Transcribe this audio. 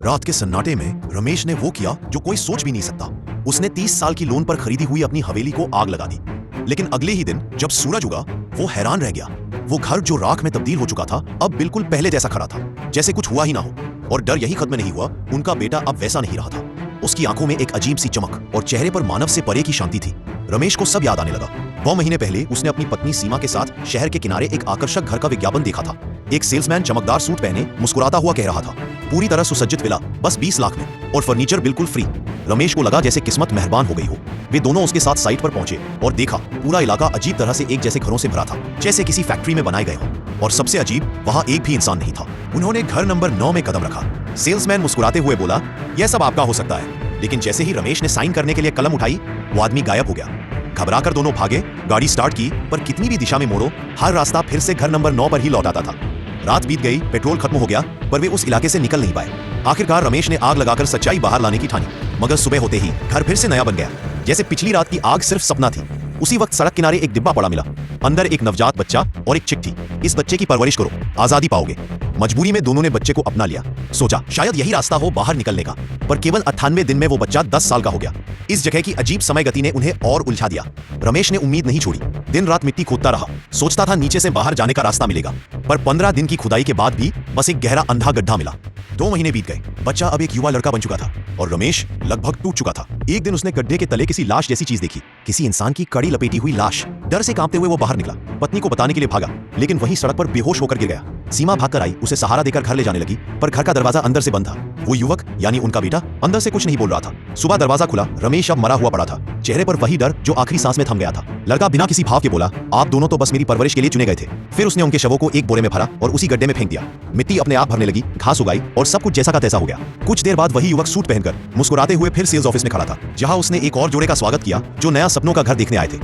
रात के सन्नाटे में रमेश ने वो किया जो कोई सोच भी नहीं सकता। उसने 30 साल की लोन पर खरीदी हुई अपनी हवेली को आग लगा दी। लेकिन अगले ही दिन जब सूरज उगा, वो हैरान रह गया। वो घर जो राख में तब्दील हो चुका था, अब बिल्कुल पहले जैसा खड़ा था, जैसे कुछ हुआ ही ना हो। और डर यही खत्म नहीं हुआ, उनका बेटा अब वैसा नहीं रहा था। उसकी आंखों में एक अजीब सी चमक और चेहरे पर मानव से परे की शांति थी। रमेश को सब याद आने लगा। 9 महीने पहले उसने अपनी पत्नी सीमा के साथ शहर के किनारे एक आकर्षक घर का विज्ञापन देखा था। एक सेल्समैन चमकदार सूट पहने मुस्कुराता हुआ कह रहा था, पूरी तरह सुसज्जित विला, बस 20 लाख में, और फर्नीचर बिल्कुल फ्री। रमेश को लगा जैसे किस्मत मेहरबान हो गई हो। वे दोनों उसके साथ साइट पर पहुंचे और देखा पूरा इलाका अजीब तरह से एक जैसे घरों से भरा था, जैसे किसी फैक्ट्री में बनाए गए हों। और सबसे अजीब, वहां एक भी इंसान नहीं था। उन्होंने घर नंबर 9 में कदम रखा। सेल्समैन मुस्कुराते हुए बोला, यह सब आपका हो सकता है। लेकिन जैसे ही रमेश ने साइन करने के लिए कलम उठाई, वो आदमी गायब हो गया। घबराकर दोनों भागे, गाड़ी स्टार्ट की, पर कितनी भी दिशा में मोड़ो, हर रास्ता फिर से घर नंबर 9 पर ही लौट आता था। रात बीत गई, पेट्रोल खत्म हो गया, पर वे उस इलाके से निकल नहीं पाए। आखिरकार रमेश ने आग लगाकर सच्चाई बाहर लाने की ठानी। मगर सुबह होते ही घर फिर से नया बन गया, जैसे पिछली रात की आग सिर्फ सपना थी। उसी वक्त सड़क किनारे एक डिब्बा पड़ा मिला। अंदर एक नवजात बच्चा और एक चिट्ठी। इस बच्चे की परवरिश करो, आजादी पाओगे। मजबूरी में दोनों ने बच्चे को अपना लिया। सोचा शायद यही रास्ता हो बाहर निकलने का, पर केवल 98 दिन में वो बच्चा 10 साल का हो गया। इस जगह की अजीब समय गति ने उन्हें और उलझा दिया। रमेश ने उम्मीद नहीं छोड़ी। दिन रात मिट्टी खोदता रहा, सोचता था नीचे से बाहर जाने का रास्ता मिलेगा। पर 15 दिन की खुदाई के बाद भी बस एक गहरा अंधा गड्ढा मिला। 2 महीने बीत गए। बच्चा अब एक युवा लड़का बन चुका था और रमेश लगभग टूट चुका था। एक दिन उसने गड्ढे के तले किसी लाश जैसी चीज देखी, किसी इंसान की कड़ी लपेटी हुई लाश। डर से कांपते हुए वो बाहर निकला, पत्नी को बताने के लिए भागा, लेकिन वहीं सड़क पर बेहोश होकर गिर गया। सीमा भागकर आई, उसे सहारा देकर घर ले जाने लगी, पर घर का दरवाजा अंदर से बंद था। वो युवक यानी उनका बेटा अंदर से कुछ नहीं बोल रहा था। सुबह दरवाजा खुला, रमेश अब मरा हुआ पड़ा था, चेहरे पर वही डर जो आखिरी सांस में थम गया था। लड़का बिना किसी भाव के बोला, आप दोनों तो बस मेरी परवरिश के लिए चुने गए थे। फिर उसने उनके शवों को एक बोरे में भरा और उसी गड्ढे में फेंक दिया। मिट्टी अपने आप भरने लगी, घास उगाई और सब कुछ जैसा का तैसा हो गया। कुछ देर बाद वही युवक सूट पहनकर मुस्कुराते हुए फिर सेल्स ऑफिस में खड़ा था, जहां उसने एक और जोड़े का स्वागत किया जो नया सपनों का घर देखने आए थे।